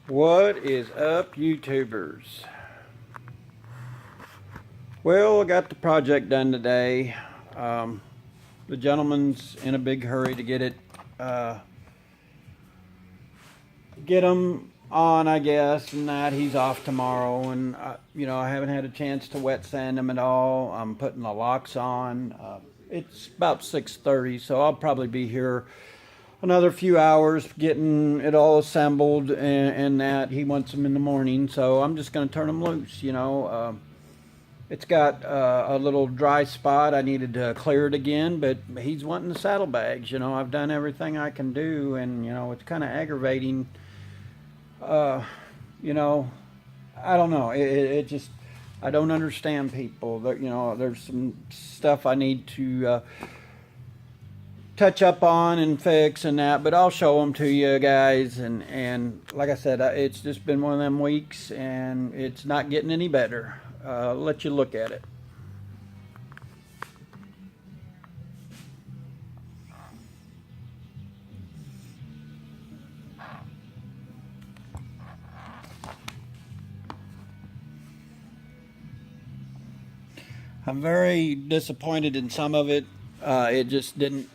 What is up, YouTubers? Well, I got the project done today. The gentleman's in a big hurry to get him on, I guess, and that he's off tomorrow. And I haven't had a chance to wet sand him at all. I'm putting the locks on. It's about 6:30, so I'll probably be here another few hours getting it all assembled, and that he wants them in the morning, so I'm just going to turn them loose. It's got a little dry spot. I needed to clear it again, but he's wanting the saddlebags. I've done everything I can do, and it's kind of aggravating. You know I don't know, it just, I don't understand people that, there's some stuff I need to touch up on and fix and that, but I'll show them to you guys. And like I said, it's just been one of them weeks, and it's not getting any better. Let you look at it. I'm very disappointed in some of it. It just didn't,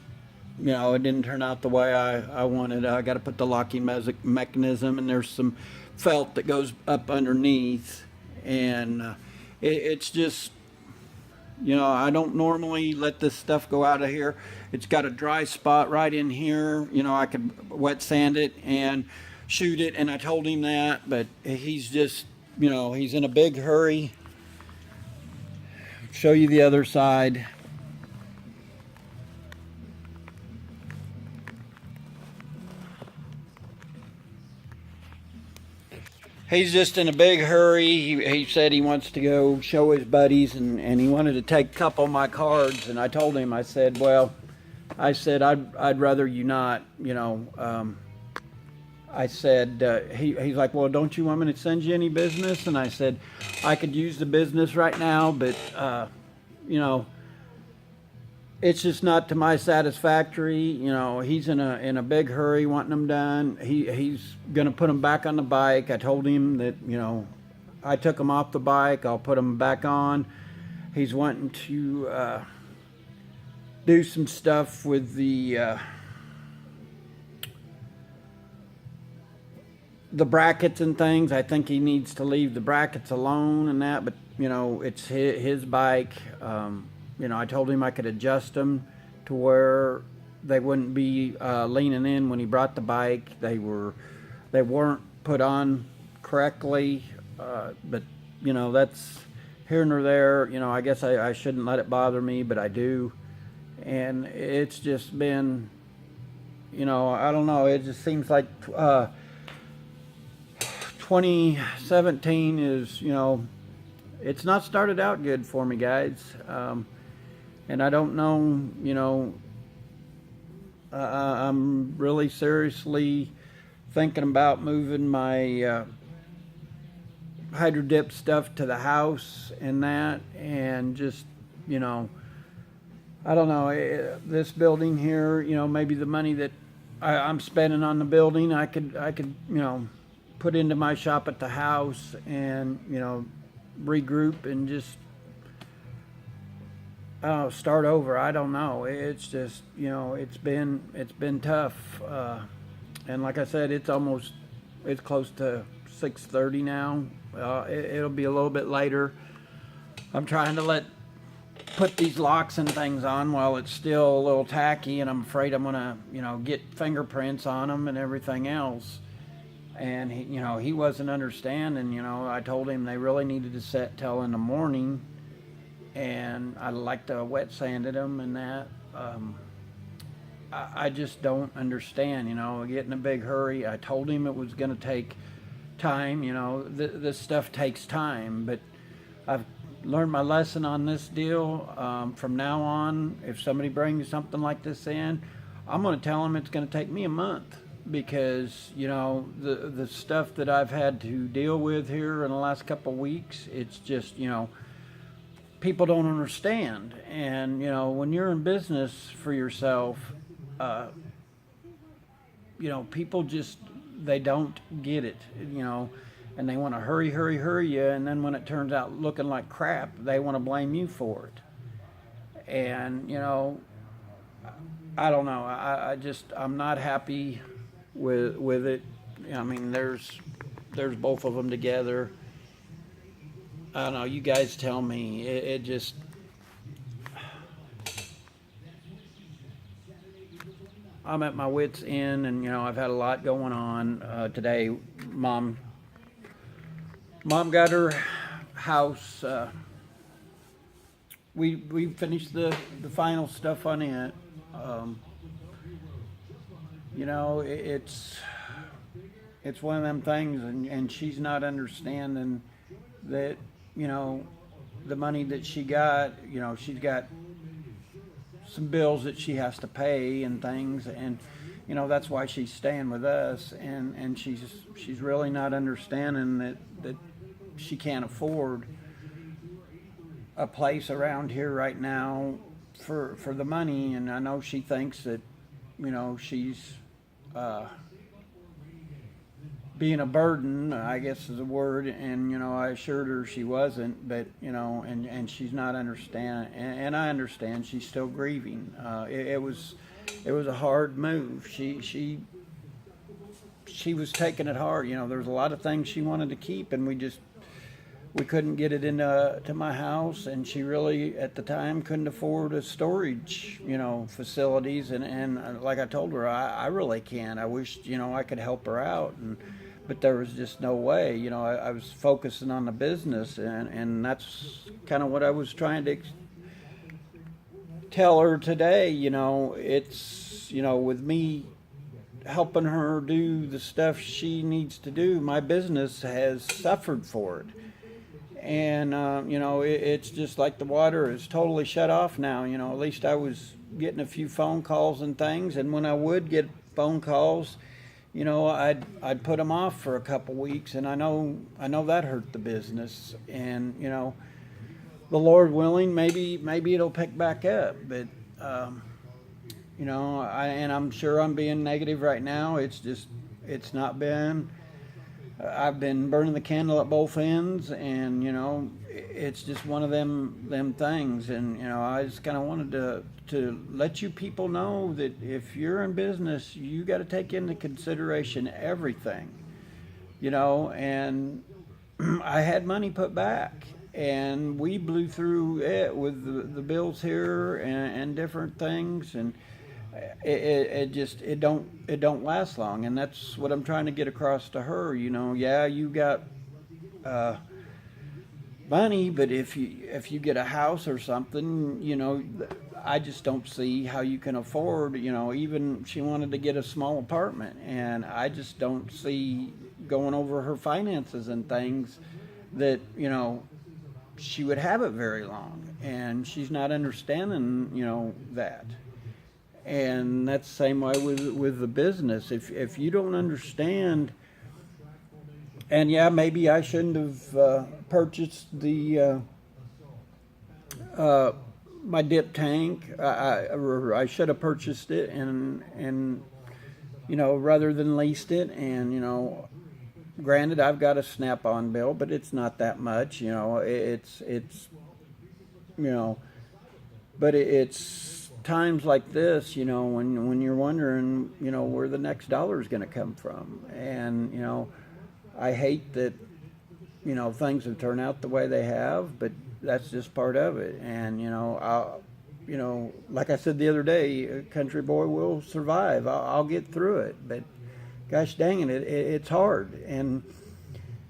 it didn't turn out the way I wanted. I got to put the locking mechanism, and there's some felt that goes up underneath, and it's just, I don't normally let this stuff go out of here. It's got a dry spot right in here. I could wet sand it and shoot it, and I told him that, but he's just, he's in a big hurry. Show you the other side. He's just in a big hurry. He said he wants to go show his buddies, and he wanted to take a couple of my cards. And I told him, I said, I'd rather you not, I said, he's like, well, don't you want me to send you any business? And I said, I could use the business right now, but, it's just not to my satisfactory. He's in a big hurry wanting them done. He's gonna put them back on the bike. I told him that, I took him off the bike, I'll put him back on. He's wanting to do some stuff with the brackets and things. I think he needs to leave the brackets alone and that, but it's his bike. I told him I could adjust them to where they wouldn't be leaning in when he brought the bike. They weren't put on correctly, but that's here nor there. I guess I shouldn't let it bother me, but I do, and it's just been, I don't know. It just seems like 2017 is, it's not started out good for me, guys. And I don't know, I'm really seriously thinking about moving my hydro dip stuff to the house and that, and just, I don't know, this building here, maybe the money that I'm spending on the building, I could, put into my shop at the house, and, regroup and just start over. I don't know. It's just, it's been tough. And like I said, it's close to 6:30 now. It'll be a little bit later. I'm trying to put these locks and things on while it's still a little tacky, and I'm afraid I'm gonna, get fingerprints on them and everything else. And he wasn't understanding. I told him they really needed to set till in the morning, and I like to wet sanded them and that. I just don't understand. Get in a big hurry. I told him it was going to take time. This stuff takes time, but I've learned my lesson on this deal. From now on, if somebody brings something like this in, I'm going to tell them it's going to take me a month, because the stuff that I've had to deal with here in the last couple of weeks, it's just, people don't understand. And when you're in business for yourself, people just, they don't get it, and they want to hurry you, and then when it turns out looking like crap, they want to blame you for it. And I don't know. I'm not happy with it. I mean, there's both of them together. I don't know. You guys tell me. It just. I'm at my wits' end, and I've had a lot going on today. Mom got her house. We finished the final stuff on it. It's one of them things, and she's not understanding that the money that she got. She's got some bills that she has to pay and things, and that's why she's staying with us, and she's really not understanding that she can't afford a place around here right now for the money. And I know she thinks that she's being a burden, I guess is a word, and I assured her she wasn't, but and she's not understanding, and I understand she's still grieving. It was a hard move. She was taking it hard. There's a lot of things she wanted to keep, and we couldn't get it to my house, and she really at the time couldn't afford a storage facilities, and like I told her, I really can't. I wish I could help her out, but there was just no way. I was focusing on the business, and that's kind of what I was trying to tell her today. It's with me helping her do the stuff she needs to do, my business has suffered for it. And it's just like the water is totally shut off now. At least I was getting a few phone calls and things, and when I would get phone calls, I'd put them off for a couple weeks, and I know that hurt the business. And the Lord willing, maybe it'll pick back up. But I'm sure I'm being negative right now. It's not been. I've been burning the candle at both ends, and it's just one of them things. And I just kind of wanted to let you people know that if you're in business, you got to take into consideration everything. And I had money put back, and we blew through it with the bills here and different things, and it don't last long. And that's what I'm trying to get across to her. Yeah, you got money, but if you get a house or something, I just don't see how you can afford. Even she wanted to get a small apartment, and I just don't see going over her finances and things that she would have it very long, and she's not understanding that. And that's the same way with the business. If you don't understand, and yeah, maybe I shouldn't have purchased the my dip tank. I should have purchased it and rather than leased it. And granted, I've got a Snap-on bill, but it's not that much. But it's times like this, when you're wondering, where the next dollar is going to come from. And, I hate that, things have turned out the way they have, but that's just part of it. And, like I said the other day, a country boy will survive. I'll get through it. But gosh dang it, it's hard. And,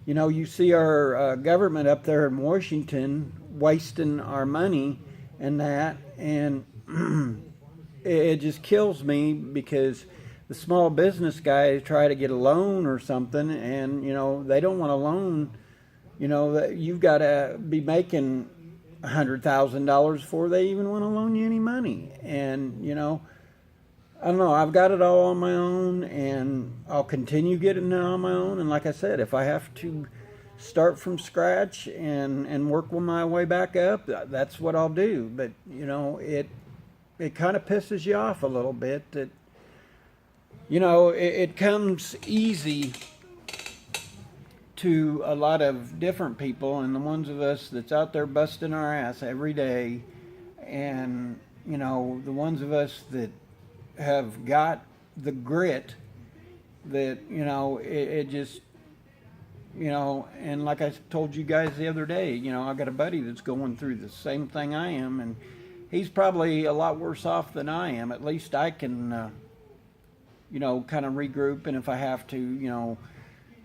you see our government up there in Washington wasting our money and that, and it just kills me, because the small business guys try to get a loan or something, and they don't want a loan. That you've got to be making $100,000 before they even want to loan you any money. And I don't know. I've got it all on my own, and I'll continue getting it on my own. And like I said, if I have to start from scratch and work my way back up, that's what I'll do. But it kind of pisses you off a little bit that You know, it comes easy to a lot of different people, and the ones of us that's out there busting our ass every day, and you know, the ones of us that have got the grit that, you know, it just, you know, and like I told you guys the other day, you know, I got a buddy that's going through the same thing I am, and he's probably a lot worse off than I am. At least I can, you know, kind of regroup, and if I have to, you know,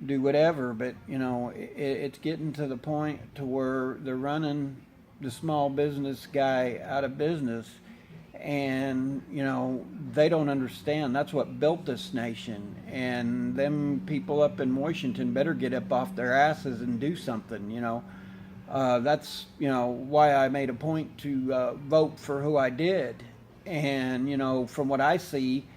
do whatever. But you know, it's getting to the point to where they're running the small business guy out of business, and you know, they don't understand that's what built this nation, and them people up in Washington better get up off their asses and do something, you know. That's, you know, why I made a point to vote for who I did. And you know, from what I see,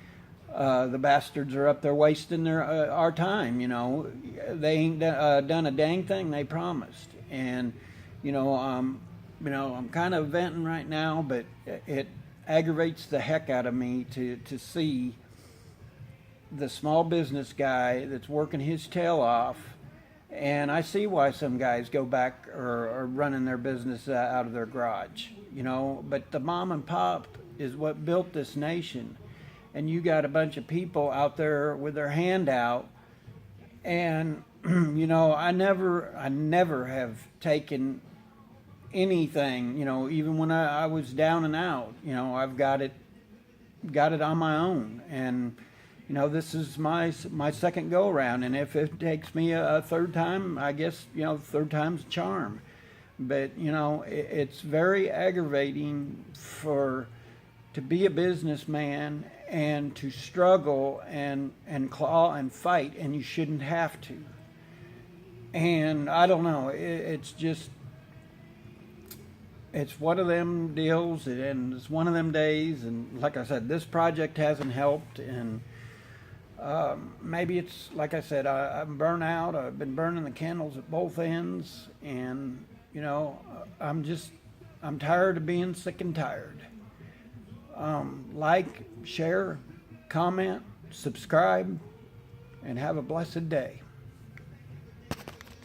the bastards are up there wasting our time. You know, they ain't done a dang thing they promised. And you know, I'm kind of venting right now, but it aggravates the heck out of me to see the small business guy that's working his tail off. And I see why some guys go back or are running their business out of their garage, you know. But the mom and pop is what built this nation. And you got a bunch of people out there with their hand out. And, you know, I never have taken anything, you know, even when I was down and out, you know, I've got it on my own. And you know, this is my second go around, and if it takes me a third time, I guess, you know, third time's a charm. But you know, it's very aggravating to be a businessman and to struggle and claw and fight, and you shouldn't have to. And I don't know, it's just, it's one of them deals, and it's one of them days. And like I said, this project hasn't helped, and maybe it's, like I said, I'm burnt out. I've been burning the candles at both ends, and you know, I'm tired of being sick and tired. Like, share, comment, subscribe, and have a blessed day.